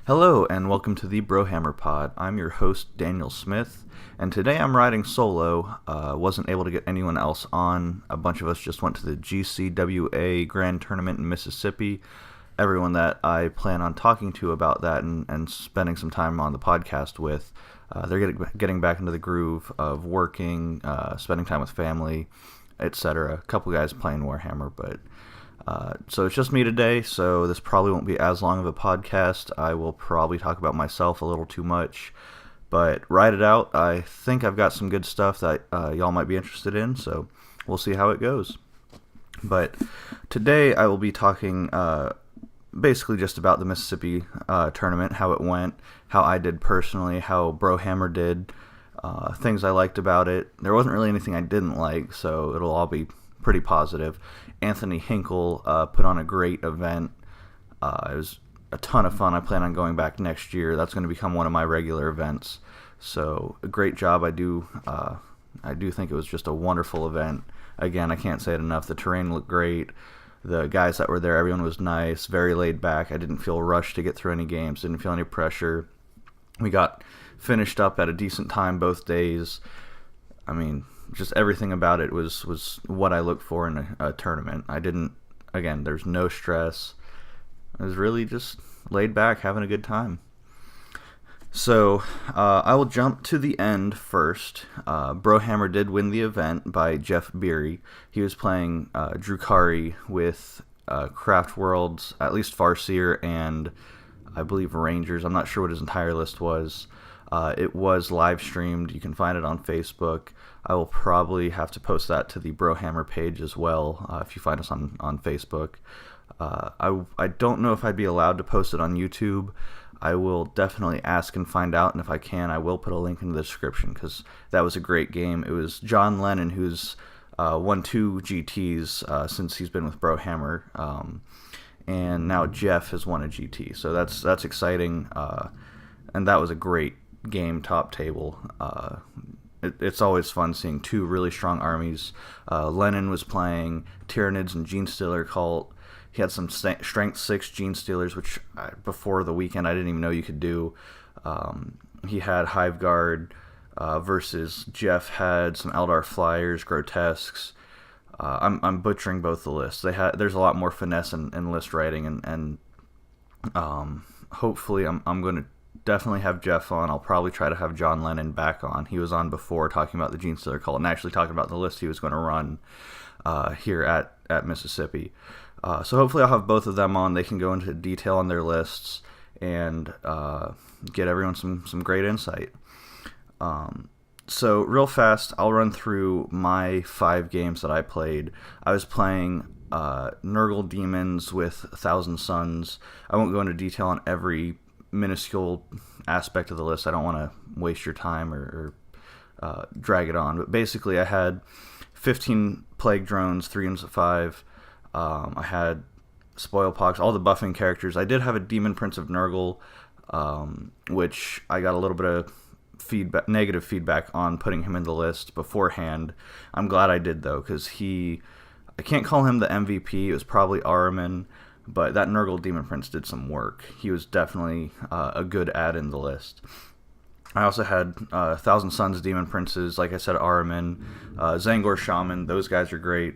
Hello and welcome to the Brohammer pod. I'm your host Daniel Smith, and today I'm riding solo. Wasn't able to get anyone else on. A bunch of us just went to the GCWA Grand Tournament in Mississippi. Everyone that I plan on talking to about that and spending some time on the podcast with, they're getting back into the groove of working, spending time with family, etc. A couple guys playing Warhammer, but so it's just me today, so this probably won't be as long of a podcast. I will probably talk about myself a little too much, but ride it out. I think I've got some good stuff that y'all might be interested in, so we'll see how it goes. But today I will be talking basically just about the Mississippi tournament, how it went, how I did personally, how Brohammer did, things I liked about it. There wasn't really anything I didn't like, so it'll all be pretty positive. Anthony Hinkle put on a great event. It was a ton of fun. I plan on going back next year. That's going to become one of my regular events. So a great job. I do think it was just a wonderful event. Again, I can't say it enough. The terrain looked great. The guys that were there, everyone was nice, very laid back. I didn't feel rushed to get through any games. Didn't feel any pressure. We got finished up at a decent time both days. I mean, just everything about it was what I look for in a tournament. There's no stress. I was really just laid back, having a good time. So, I will jump to the end first. Brohammer did win the event by Jeff Biery. He was playing Drukhari with Craft Worlds, at least Farseer, and I believe Rangers. I'm not sure what his entire list was. It was live streamed. You can find it on Facebook. I will probably have to post that to the Brohammer page as well if you find us on Facebook. I don't know if I'd be allowed to post it on YouTube. I will definitely ask and find out, and if I can, I will put a link in the description because that was a great game. It was John Lennon, who's won 2 GTs since he's been with Brohammer, and now Jeff has won a GT. So that's exciting, and that was a great game, top table. It's always fun seeing 2 really strong armies. Lennon was playing Tyranids and Genestealer Cult. He had some Strength 6 Genestealers, which before the weekend I didn't even know you could do. He had Hive Guard versus Jeff had some Eldar Flyers, Grotesques. I'm butchering both the lists. There's a lot more finesse in list writing, and hopefully I'm going to definitely have Jeff on. I'll probably try to have John Lennon back on. He was on before talking about the Genestealer Cult and actually talking about the list he was going to run here at Mississippi. So hopefully I'll have both of them on. They can go into detail on their lists and get everyone some great insight. So real fast, I'll run through my 5 games that I played. I was playing Nurgle Demons with 1,000 Suns. I won't go into detail on every minuscule aspect of the list. I don't want to waste your time or drag it on. But basically, I had 15 Plague Drones, 3 units of 5. I had Spoilpox, all the buffing characters. I did have a Demon Prince of Nurgle, which I got a little bit of negative feedback on putting him in the list beforehand. I'm glad I did, though, because I can't call him the MVP. It was probably Ahriman. But that Nurgle Demon Prince did some work. He was definitely a good add in the list. I also had 1,000 Suns Demon Princes, like I said, Ahriman, Zangor Shaman. Those guys are great.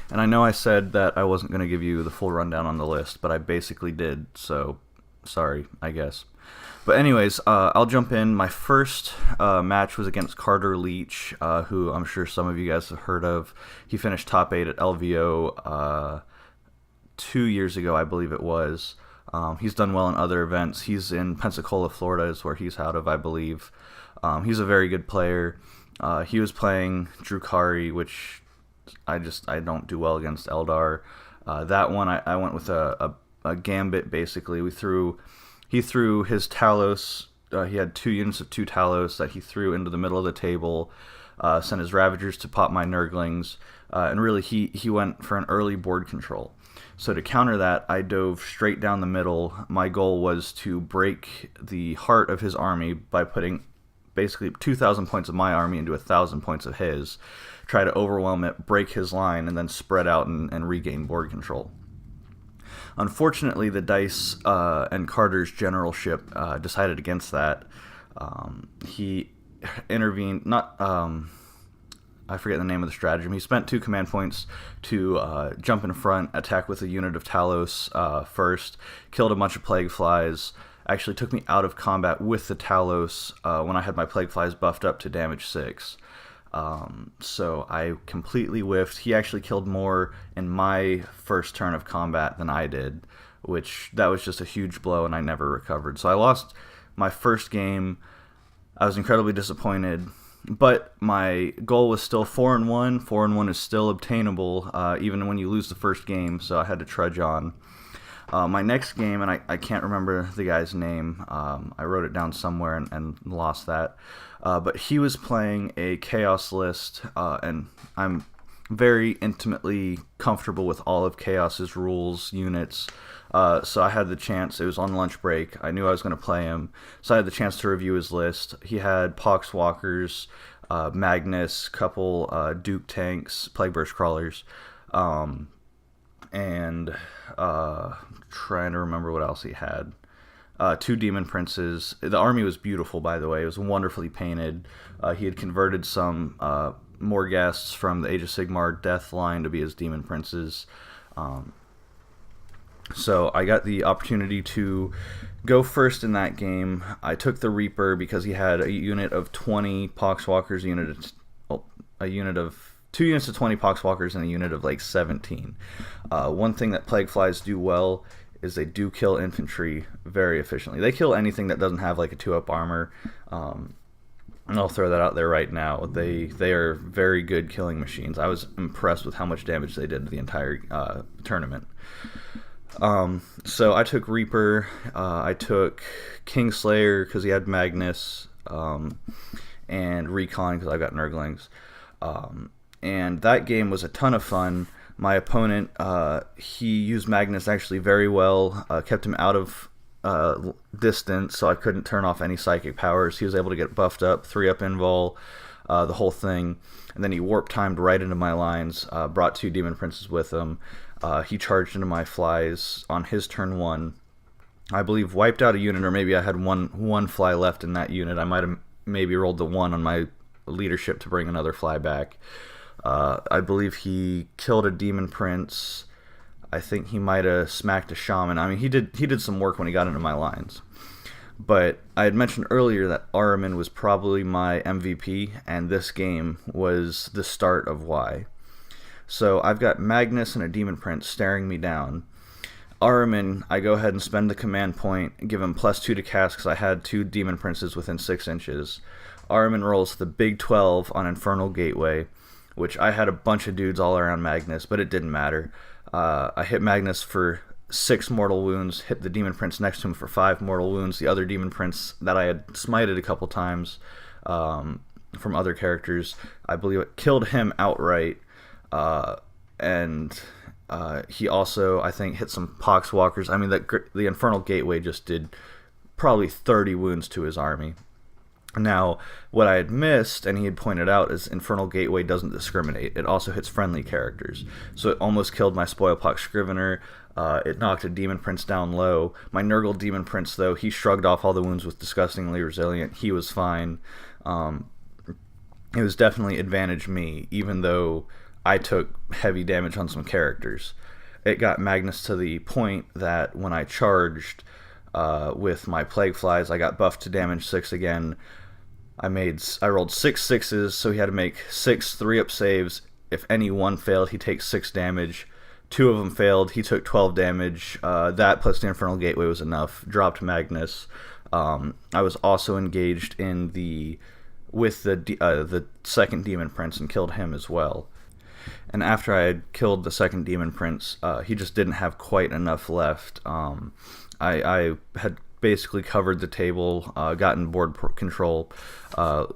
And I know I said that I wasn't going to give you the full rundown on the list, but I basically did, so sorry, I guess. But anyways, I'll jump in. My first match was against Carter Leach, who I'm sure some of you guys have heard of. He finished top 8 at LVO 2 years ago, I believe it was. He's done well in other events. He's in Pensacola, Florida is where he's out of, I believe. He's a very good player. He was playing Drukhari, which I don't do well against Eldar. That one, I went with a Gambit, basically. He threw his Talos. He had 2 units of 2 Talos that he threw into the middle of the table, sent his Ravagers to pop my Nurglings, and really he went for an early board control. So to counter that, I dove straight down the middle. My goal was to break the heart of his army by putting basically 2,000 points of my army into 1,000 points of his, try to overwhelm it, break his line, and then spread out and regain board control. Unfortunately, the dice and Carter's generalship decided against that. He intervened, not... I forget the name of the stratagem. He spent 2 command points to jump in front, attack with a unit of Talos first, killed a bunch of Plague Flies, actually took me out of combat with the Talos when I had my Plague Flies buffed up to damage 6. So I completely whiffed. He actually killed more in my first turn of combat than I did, which that was just a huge blow, and I never recovered. So I lost my first game. I was incredibly disappointed. But my goal was still 4-1. 4-1 is still obtainable, even when you lose the first game, so I had to trudge on. My next game, and I can't remember the guy's name, I wrote it down somewhere and lost that, but he was playing a Chaos list, and I'm very intimately comfortable with all of Chaos's rules, units, so I had the chance. It was on lunch break. I knew I was going to play him, so I had the chance to review his list. He had Poxwalkers, Magnus, couple Duke tanks, Plague Burst crawlers, and trying to remember what else he had. 2 Demon Princes. The army was beautiful, by the way. It was wonderfully painted. He had converted some more guests from the Age of Sigmar Death line to be his Demon Princes. So I got the opportunity to go first in that game. I took the Reaper because he had a unit of 20 Poxwalkers, a unit of 2 units of 20 Poxwalkers, and a unit of like 17. One thing that Plague Flies do well is they do kill infantry very efficiently. They kill anything that doesn't have like a 2-up armor. And I'll throw that out there right now. They are very good killing machines. I was impressed with how much damage they did the entire tournament. So I took Reaper, I took Kingslayer because he had Magnus, and Recon because I got Nurglings. And that game was a ton of fun. My opponent, he used Magnus actually very well, kept him out of distance, so I couldn't turn off any psychic powers. He was able to get buffed up, 3-up invul, the whole thing. And then he warp timed right into my lines, brought 2 Demon Princes with him. He charged into my flies on his turn 1. I believe wiped out a unit, or maybe I had one fly left in that unit. I might have maybe rolled the 1 on my leadership to bring another fly back. I believe he killed a Demon Prince. I think he might have smacked a Shaman. I mean, he did some work when he got into my lines. But I had mentioned earlier that Ahriman was probably my MVP, and this game was the start of why. So I've got Magnus and a Demon Prince staring me down. Ahriman, I go ahead and spend the command point, give him +2 to cast because I had 2 Demon Princes within 6 inches. Ahriman rolls the big 12 on Infernal Gateway, which I had a bunch of dudes all around Magnus, but it didn't matter. I hit Magnus for 6 mortal wounds, hit the Demon Prince next to him for 5 mortal wounds. The other Demon Prince that I had smited a couple times from other characters, I believe it killed him outright. And he also, I think, hit some Poxwalkers. I mean, the Infernal Gateway just did probably 30 wounds to his army. Now, what I had missed, and he had pointed out, is Infernal Gateway doesn't discriminate. It also hits friendly characters. So it almost killed my Spoilpox Scrivener. It knocked a Demon Prince down low. My Nurgle Demon Prince, though, he shrugged off all the wounds with Disgustingly Resilient. He was fine. It was definitely advantage me, even though I took heavy damage on some characters. It got Magnus to the point that when I charged with my Plague Flies, I got buffed to damage 6 again. I rolled 6 sixes, so he had to make 6 3-up saves. If any one failed, he takes 6 damage. 2 of them failed, he took 12 damage. That plus the Infernal Gateway was enough. Dropped Magnus. I was also engaged with the second Demon Prince and killed him as well. And after I had killed the second Demon Prince, he just didn't have quite enough left. I had basically covered the table, gotten board control.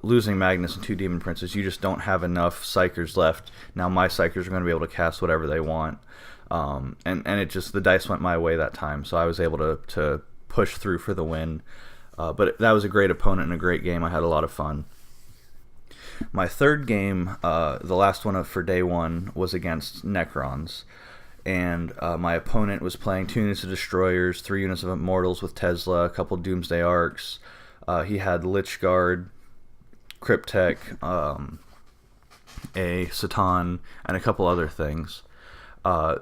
Losing Magnus and 2 Demon Princes, you just don't have enough Psychers left. Now my Psychers are going to be able to cast whatever they want. And it just, the dice went my way that time, so I was able to push through for the win. But that was a great opponent and a great game. I had a lot of fun. My third game, the last one for day 1, was against Necrons. and my opponent was playing 2 units of Destroyers, 3 units of Immortals with Tesla, a couple Doomsday Arcs. He had Lich Guard, Cryptek, a Satan, and a couple other things.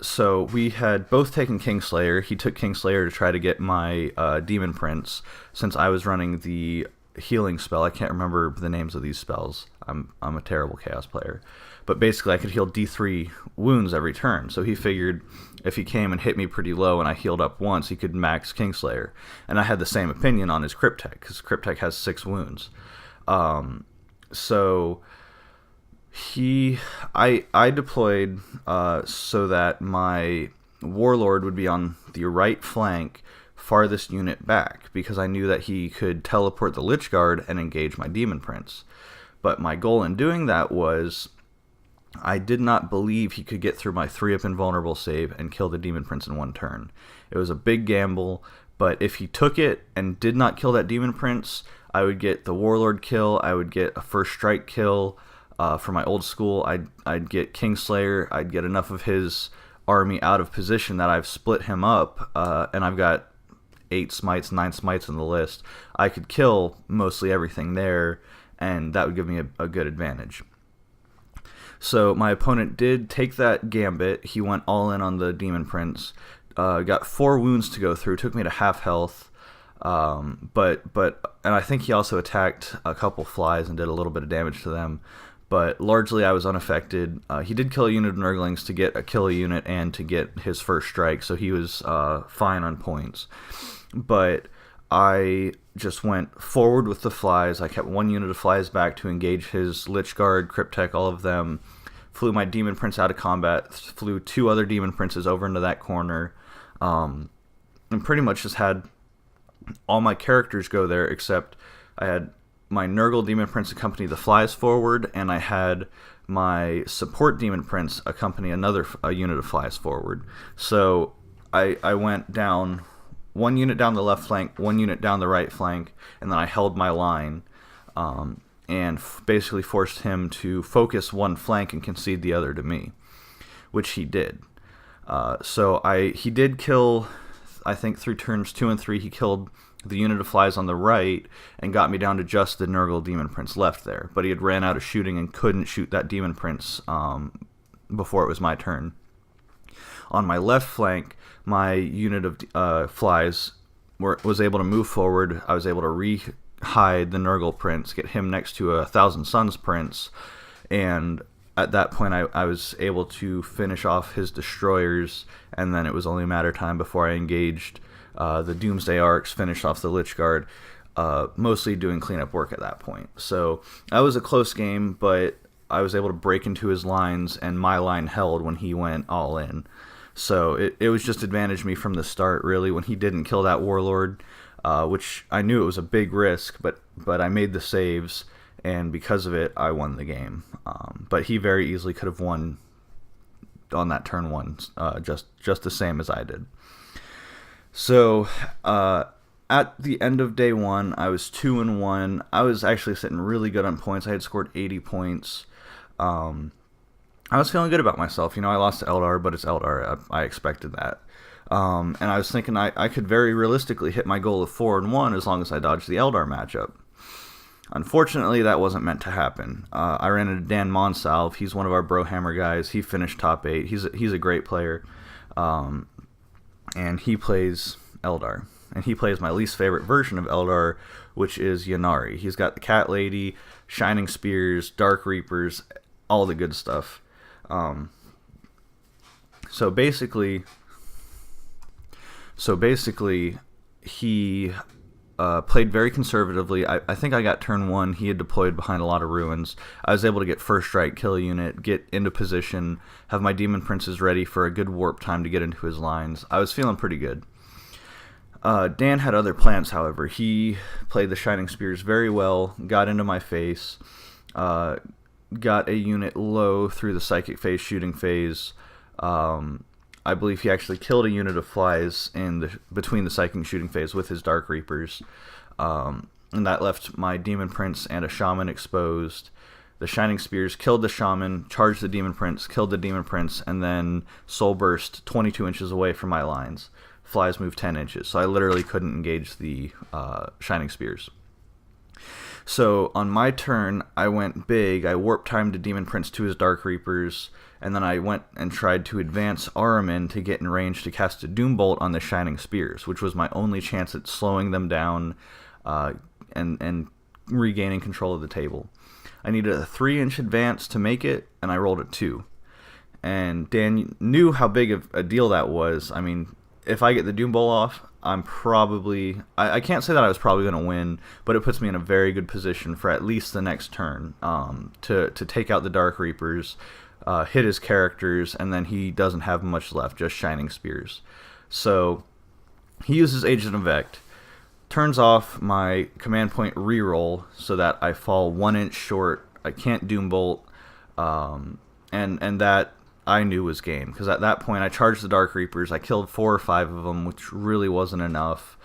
So we had both taken Kingslayer. He took Kingslayer to try to get my Demon Prince, since I was running the healing spell. I can't remember the names of these spells. I'm a terrible Chaos player. But basically I could heal D3 wounds every turn. So he figured if he came and hit me pretty low and I healed up once, he could max Kingslayer. And I had the same opinion on his Cryptek, because Cryptek has 6 wounds. So I deployed so that my Warlord would be on the right flank, farthest unit back, because I knew that he could teleport the Lich Guard and engage my Demon Prince. But my goal in doing that was, I did not believe he could get through my 3-up invulnerable save and kill the Demon Prince in 1 turn. It was a big gamble, but if he took it and did not kill that Demon Prince, I would get the Warlord kill, I would get a first strike kill. For my old school, I'd get Kingslayer, I'd get enough of his army out of position that I've split him up, and I've got 8 smites, 9 smites on the list. I could kill mostly everything there, and that would give me a good advantage. So my opponent did take that gambit. He went all in on the Demon Prince, got 4 wounds to go through, took me to half health, and I think he also attacked a couple flies and did a little bit of damage to them. But largely I was unaffected. He did kill a unit of Nurglings to get a kill unit and to get his first strike, so he was fine on points. But I just went forward with the flies. I kept 1 unit of flies back to engage his Lich Guard, Cryptek, all of them. Flew my Demon Prince out of combat, flew 2 other Demon Princes over into that corner, and pretty much just had all my characters go there, except I had my Nurgle Demon Prince accompany the flies forward, and I had my support Demon Prince accompany a unit of flies forward. So I went down 1 unit down the left flank, 1 unit down the right flank, and then I held my line, and basically forced him to focus 1 flank and concede the other to me, which he did. He did kill, I think through turns 2 and 3, he killed the unit of flies on the right and got me down to just the Nurgle Demon Prince left there. But he had ran out of shooting and couldn't shoot that Demon Prince before it was my turn. On my left flank, my unit of flies was able to move forward. I was able to re-hide the Nurgle Prince, get him next to a Thousand Suns Prince, and at that point I was able to finish off his Destroyers, and then it was only a matter of time before I engaged the Doomsday Arcs, finished off the Lich Guard, mostly doing cleanup work at that point. So that was a close game, but I was able to break into his lines, and my line held when he went all in. So it was just advantaged me from the start, really, when he didn't kill that Warlord, which I knew it was a big risk, but I made the saves, and because of it, I won the game. But he very easily could have won on that turn 1, just the same as I did. So, at the end of day 1, I was 2-1. I was actually sitting really good on points. I had scored 80 points. I was feeling good about myself. I lost to Eldar, but it's Eldar. I expected that. And I was thinking I could very realistically hit my goal of 4-1 as long as I dodged the Eldar matchup. Unfortunately, that wasn't meant to happen. I ran into Dan Monsalve. He's one of our Brohammer guys. He finished top 8. He's a great player. And he plays Eldar. And he plays my least favorite version of Eldar, which is Ynnari. He's got the Cat Lady, Shining Spears, Dark Reapers, all the good stuff. So basically, he played very conservatively. I think I got turn 1. He had deployed behind a lot of ruins. I was able to get first strike, kill a unit, get into position, have my Demon Princes ready for a good warp time to get into his lines. I was feeling pretty good. Dan had other plans, however. He played the Shining Spears very well, got into my face, got a unit low through the Psychic Phase, Shooting Phase. I believe he actually killed a unit of flies between the Psychic and Shooting Phase with his Dark Reapers. And that left my Demon Prince and a Shaman exposed. The Shining Spears killed the Shaman, charged the Demon Prince, killed the Demon Prince, and then Soul Burst 22 inches away from my lines. Flies move 10 inches, so I literally couldn't engage the Shining Spears. So on my turn, I went big. I warp timed the Demon Prince to his Dark Reapers, and then I went and tried to advance Ahriman to get in range to cast a Doom Bolt on the Shining Spears, which was my only chance at slowing them down and regaining control of the table. I needed a 3-inch advance to make it, and I rolled a 2. And Dan knew how big of a deal that was. I mean, if I get the Doom Bolt off, I'm probably... I can't say that I was probably going to win, but it puts me in a very good position for at least the next turn to take out the Dark Reapers, hit his characters, and then he doesn't have much left, just Shining Spears. So he uses Agent of Vect, turns off my command point reroll so that I fall 1 inch short. I can't Doom Bolt, and that I knew was game, because at that point I charged the Dark Reapers. I killed 4 or 5 of them, which really wasn't enough.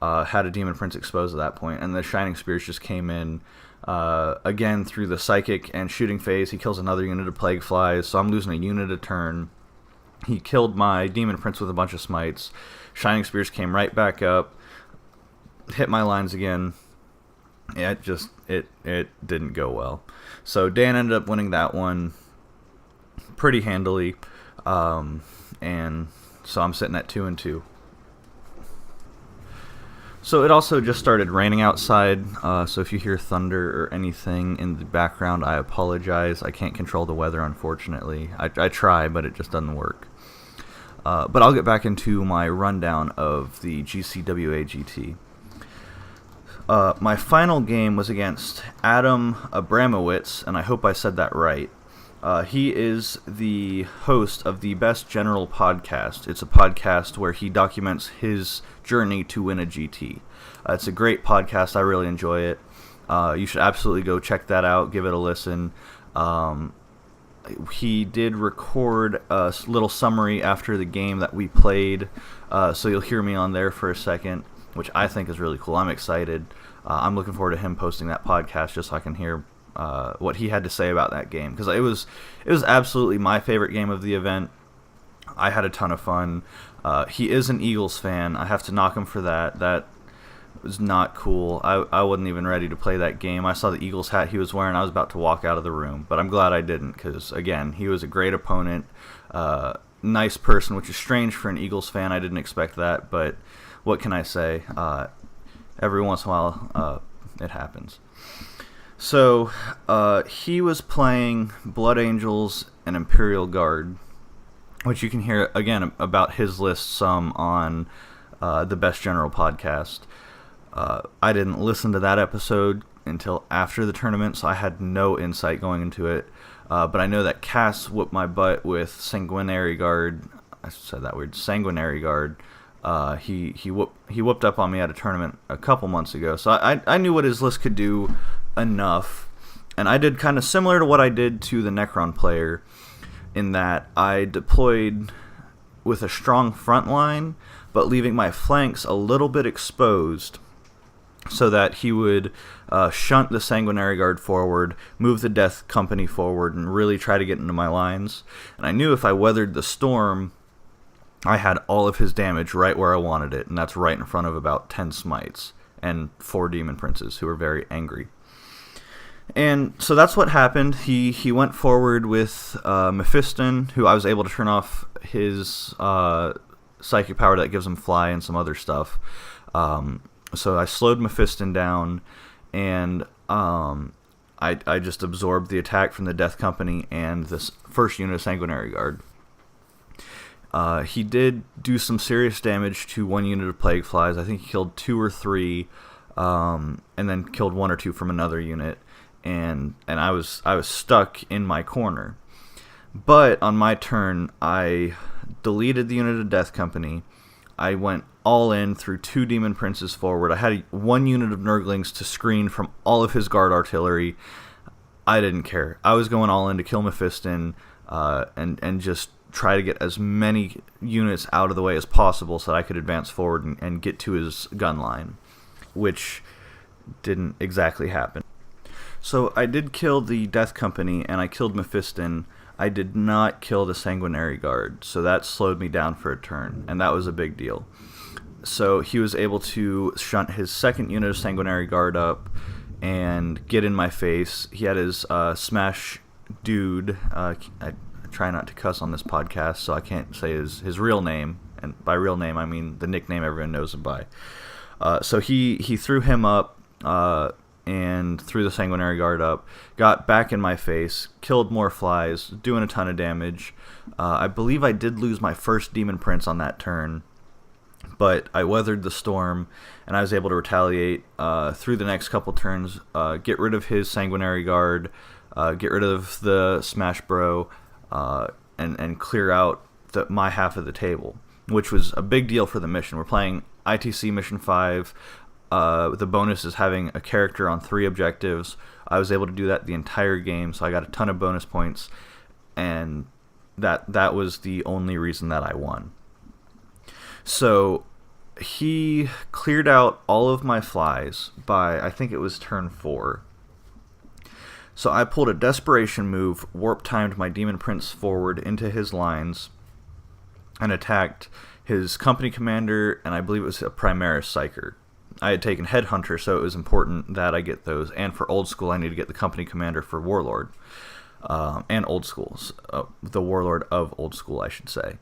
Had a Demon Prince exposed at that point, and the Shining Spears just came in again through the Psychic and Shooting phase. He kills another unit of Plague Flies, so I'm losing a unit a turn. He killed my Demon Prince with a bunch of smites. Shining Spears came right back up, hit my lines again. Yeah, it didn't go well. So Dan ended up winning that one pretty handily, and so I'm sitting at 2-2. So it also just started raining outside, so if you hear thunder or anything in the background, I apologize. I can't control the weather, unfortunately. I try, but it just doesn't work. But I'll get back into my rundown of the GCWA GT. My final game was against Adam Abramowitz, and I hope I said that right. He is the host of the Best General podcast. It's a podcast where he documents his journey to win a GT. It's a great podcast. I really enjoy it. You should absolutely go check that out. Give it a listen. He did record a little summary after the game that we played, so you'll hear me on there for a second, which I think is really cool. I'm excited. I'm looking forward to him posting that podcast just so I can hear what he had to say about that game, because it was absolutely my favorite game of the event. I had a ton of fun. He is an Eagles fan. I have to knock him for that. That was not cool. I wasn't even ready to play that game. I saw the Eagles hat he was wearing. I was about to walk out of the room, but I'm glad I didn't, because again, he was a great opponent, nice person, which is strange for an Eagles fan. I didn't expect that, but what can I say? Every once in a while, it happens. So, he was playing Blood Angels and Imperial Guard, which you can hear, again, about his list some on the Best General podcast. I didn't listen to that episode until after the tournament, so I had no insight going into it. But I know that Cass whooped my butt with Sanguinary Guard. I said that weird. Sanguinary Guard. He whooped up on me at a tournament a couple months ago, so I knew what his list could do enough, and I did kind of similar to what I did to the Necron player, in that I deployed with a strong front line, but leaving my flanks a little bit exposed, so that he would shunt the Sanguinary Guard forward, move the Death Company forward, and really try to get into my lines. And I knew if I weathered the storm, I had all of his damage right where I wanted it, and that's right in front of about 10 smites and 4 Demon Princes who were very angry. And so that's what happened. He went forward with Mephiston, who I was able to turn off his psychic power that gives him fly and some other stuff. So I slowed Mephiston down, and I just absorbed the attack from the Death Company and this first unit of Sanguinary Guard. He did do some serious damage to one unit of Plague Flies. I think he killed 2 or 3, and then killed 1 or 2 from another unit. And I was stuck in my corner. But on my turn, I deleted the unit of Death Company. I went all in through 2 Demon Princes forward. I had 1 unit of Nurglings to screen from all of his guard artillery. I didn't care. I was going all in to kill Mephiston, and just try to get as many units out of the way as possible so that I could advance forward and get to his gun line, which didn't exactly happen. So I did kill the Death Company, and I killed Mephiston. I did not kill the Sanguinary Guard, so that slowed me down for a turn, and that was a big deal. So he was able to shunt his second unit of Sanguinary Guard up and get in my face. He had his Smash Dude. I try not to cuss on this podcast, so I can't say his real name. And by real name, I mean the nickname everyone knows him by. So he threw him up and threw the Sanguinary Guard up, got back in my face, killed more flies, doing a ton of damage. I believe I did lose my first Demon Prince on that turn, but I weathered the storm, and I was able to retaliate through the next couple turns, get rid of his Sanguinary Guard, get rid of the Smash Bro, and clear out my half of the table, which was a big deal for the mission. We're playing ITC Mission 5. The bonus is having a character on 3 objectives. I was able to do that the entire game, so I got a ton of bonus points, and that was the only reason that I won. So he cleared out all of my flies by, I think it was turn 4. So I pulled a desperation move, warp-timed my Demon Prince forward into his lines, and attacked his company commander, and I believe it was a Primaris Psyker. I had taken Headhunter, so it was important that I get those. And for Old School, I need to get the company commander for Warlord. And Old Schools. The Warlord of Old School, I should say.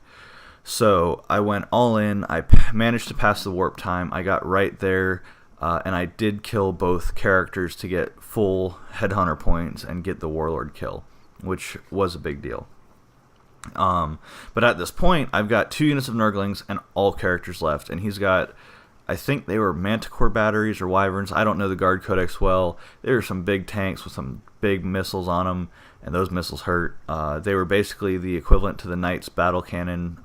So I went all in. I managed to pass the warp time. I got right there, and I did kill both characters to get full Headhunter points and get the Warlord kill, which was a big deal. But at this point, I've got 2 units of Nurglings and all characters left, and he's got, I think they were Manticore batteries or Wyverns. I don't know the Guard Codex well. They were some big tanks with some big missiles on them, and those missiles hurt. They were basically the equivalent to the Knight's battle cannon,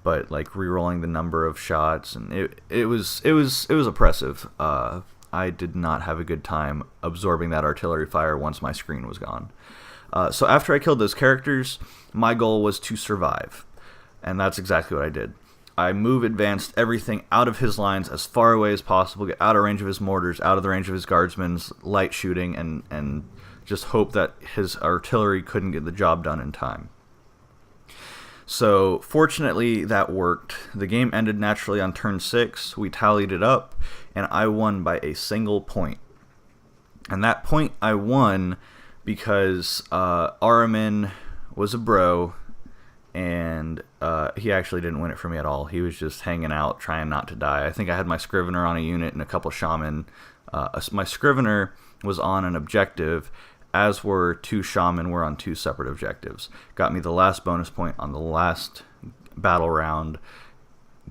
but like re-rolling the number of shots, and it was oppressive. I did not have a good time absorbing that artillery fire once my screen was gone. So after I killed those characters, my goal was to survive, and that's exactly what I did. I advanced everything out of his lines as far away as possible, get out of range of his mortars, out of the range of his guardsmen's light shooting, and just hope that his artillery couldn't get the job done in time. So fortunately that worked. The game ended naturally on turn 6. We tallied it up, and I won by a single point. And that point I won because Aramin was a bro, and he actually didn't win it for me at all. He was just hanging out, trying not to die. I think I had my Scrivener on a unit and a couple Shaman. My Scrivener was on an objective, as were 2 Shaman were on 2 separate objectives. Got me the last bonus point on the last battle round,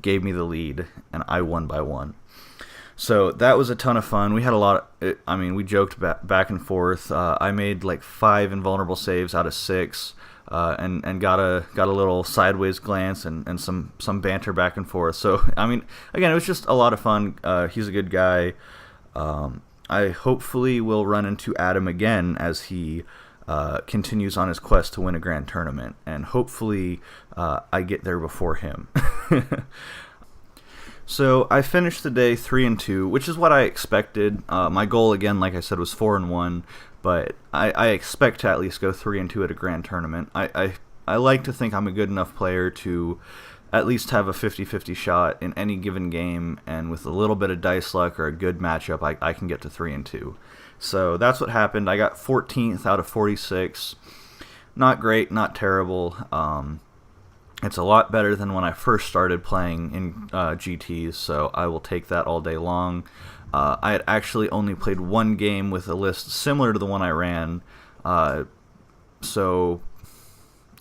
gave me the lead, and I won by 1. So that was a ton of fun. We had a lot of, we joked back and forth. I made like 5 invulnerable saves out of 6. And got a little sideways glance and some banter back and forth. So again, it was just a lot of fun. He's a good guy. I hopefully will run into Adam again as he continues on his quest to win a grand tournament, and hopefully I get there before him. So I finished the day 3-2, which is what I expected. My goal, again, like I said, was 4-1. But I expect to at least go 3-2 at a grand tournament. I like to think I'm a good enough player to at least have a 50-50 shot in any given game, and with a little bit of dice luck or a good matchup, I can get to 3-2. So that's what happened. I got 14th out of 46. Not great, not terrible. It's a lot better than when I first started playing in GTs, so I will take that all day long. I had actually only played 1 game with a list similar to the one I ran, so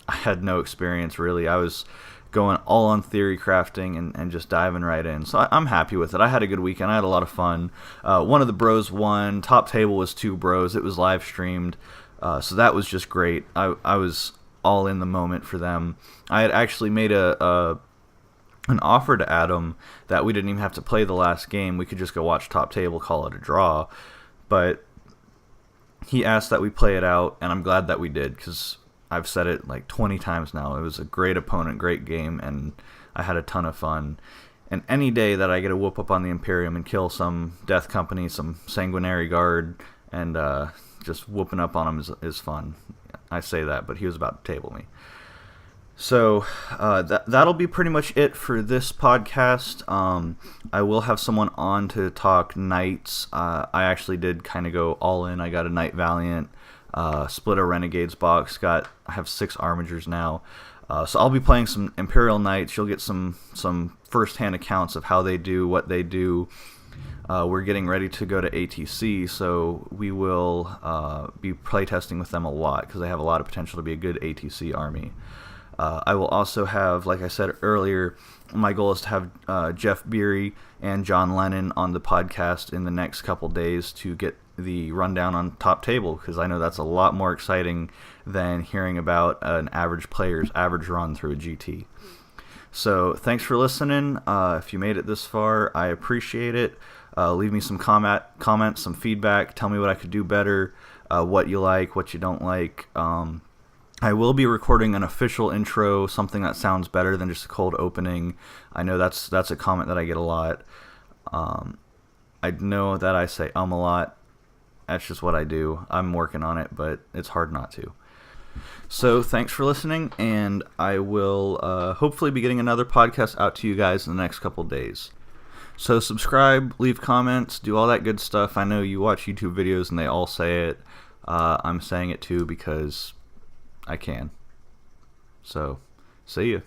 I had no experience really. I was going all on theory crafting and just diving right in, so I'm happy with it. I had a good weekend. I had a lot of fun. One of the bros won. Top table was 2 bros. It was live streamed, so that was just great. I was all in the moment for them. I had actually made an offer to Adam that we didn't even have to play the last game. We could just go watch top table, call it a draw. But he asked that we play it out, and I'm glad that we did, because I've said it like 20 times now. It was a great opponent, great game, and I had a ton of fun. And any day that I get to whoop up on the Imperium and kill some Death Company, some Sanguinary Guard, and just whooping up on him is fun. I say that, but he was about to table me. So that'll be pretty much it for this podcast. I will have someone on to talk knights. I actually did kind of go all in. I got a Knight Valiant, split a Renegades box. I have 6 Armigers now. So I'll be playing some Imperial Knights. You'll get some first-hand accounts of how they do, what they do. We're getting ready to go to ATC, so we will be playtesting with them a lot because they have a lot of potential to be a good ATC army. I will also have, like I said earlier, my goal is to have Jeff Biery and John Lennon on the podcast in the next couple days to get the rundown on top table, because I know that's a lot more exciting than hearing about an average player's average run through a GT. So thanks for listening. If you made it this far, I appreciate it. Leave me some comments, some feedback. Tell me what I could do better, what you like, what you don't like. I will be recording an official intro, something that sounds better than just a cold opening. I know that's a comment that I get a lot. I know that I say a lot. That's just what I do. I'm working on it, but it's hard not to. So thanks for listening, and I will hopefully be getting another podcast out to you guys in the next couple days. So subscribe, leave comments, do all that good stuff. I know you watch YouTube videos and they all say it. I'm saying it too because I can. So, see ya.